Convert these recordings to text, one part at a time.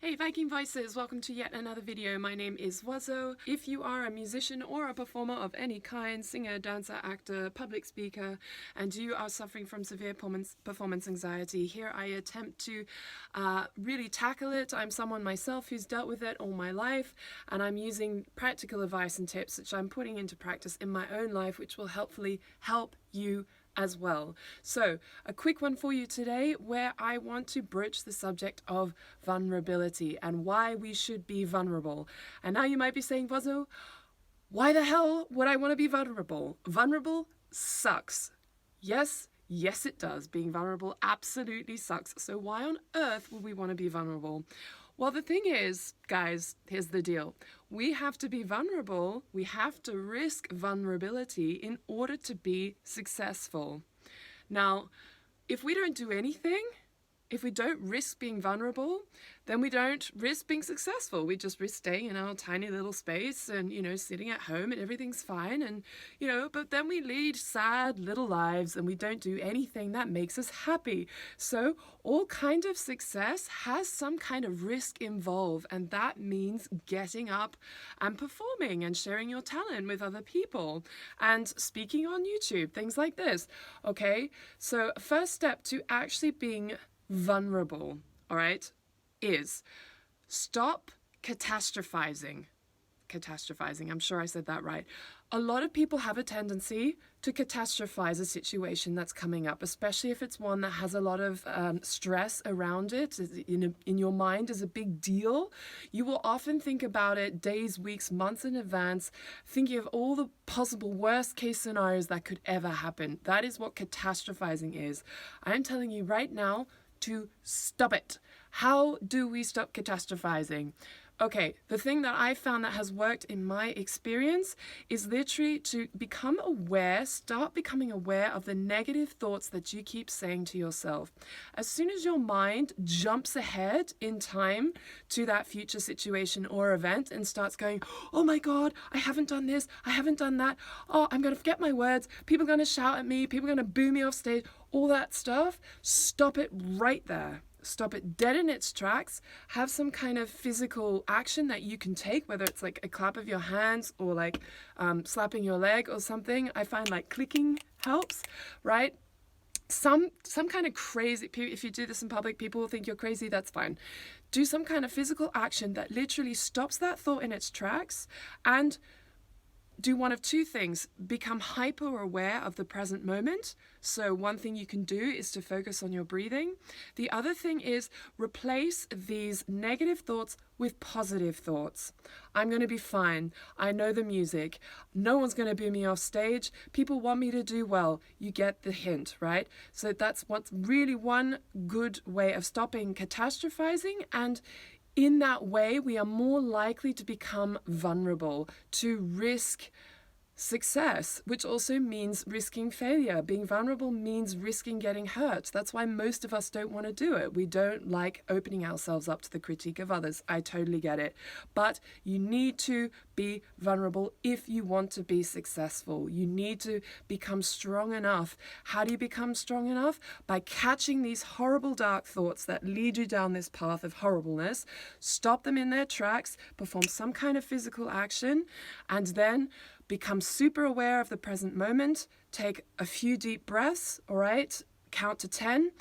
Hey Viking Voices, welcome to yet another video. My name is Wazo. If you are a musician or a performer of any kind, singer, dancer, actor, public speaker, and you are suffering from severe performance anxiety, here I attempt to really tackle it. I'm someone myself who's dealt with it all my life, and I'm using practical advice and tips which I'm putting into practice in my own life, which will helpfully help you as well. So a quick one for you today where I want to broach the subject of vulnerability and why we should be vulnerable. And now you might be saying, Wazo, why the hell would I want to be vulnerable? Vulnerable sucks. Yes, it does. Being vulnerable absolutely sucks. So why on earth would we want to be vulnerable? Well, the thing is, guys, here's the deal. We have to be vulnerable. We have to risk vulnerability in order to be successful. Now, if we don't do anything, if we don't risk being vulnerable, then we don't risk being successful. We just risk staying in our tiny little space and, sitting at home and everything's fine. And, but then we lead sad little lives and we don't do anything that makes us happy. So all kind of success has some kind of risk involved. And that means getting up and performing and sharing your talent with other people and speaking on YouTube, things like this. Okay, so first step to actually being vulnerable, all right, is stop catastrophizing. I'm sure I said that right. A lot of people have a tendency to catastrophize a situation that's coming up, especially if it's one that has a lot of stress around it, in your mind is a big deal. You will often think about it days, weeks, months in advance, thinking of all the possible worst case scenarios that could ever happen. That is what catastrophizing is. I'm telling you right now to stop it. How do we stop catastrophizing? Okay, the thing that I found that has worked in my experience is literally to become aware, start becoming aware of the negative thoughts that you keep saying to yourself. As soon as your mind jumps ahead in time to that future situation or event and starts going, oh my God, I haven't done this, I haven't done that, oh, I'm going to forget my words, people are going to shout at me, people are going to boo me off stage, all that stuff, stop it right there. Stop it dead in its tracks. Have some kind of physical action that you can take, whether it's like a clap of your hands or like slapping your leg or something. I find like clicking helps, right? Some kind of crazy, if you do this in public, people will think you're crazy, that's fine. Do some kind of physical action that literally stops that thought in its tracks and do one of two things. Become hyper aware of the present moment. So one thing you can do is to focus on your breathing. The other thing is replace these negative thoughts with positive thoughts. I'm going to be fine. I know the music. No one's going to boo me off stage. People want me to do well. You get the hint, right? So that's what's really one good way of stopping catastrophizing, and in that way, we are more likely to become vulnerable, to risk success, which also means risking failure. Being vulnerable means risking getting hurt. That's why most of us don't want to do it. We don't like opening ourselves up to the critique of others. I totally get it. But you need to be vulnerable if you want to be successful. You need to become strong enough. How do you become strong enough? By catching these horrible dark thoughts that lead you down this path of horribleness, stop them in their tracks, perform some kind of physical action, and then become super aware of the present moment, take a few deep breaths, all right, count to 10,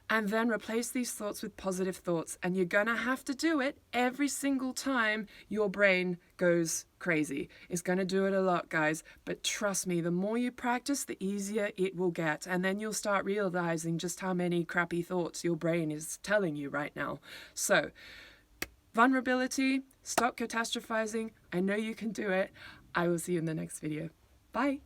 and then replace these thoughts with positive thoughts. And you're going to have to do it every single time your brain goes crazy. It's going to do it a lot, guys, but trust me, the more you practice, the easier it will get. And then you'll start realizing just how many crappy thoughts your brain is telling you right now. So, vulnerability, stop catastrophizing. I know you can do it. I will see you in the next video. Bye.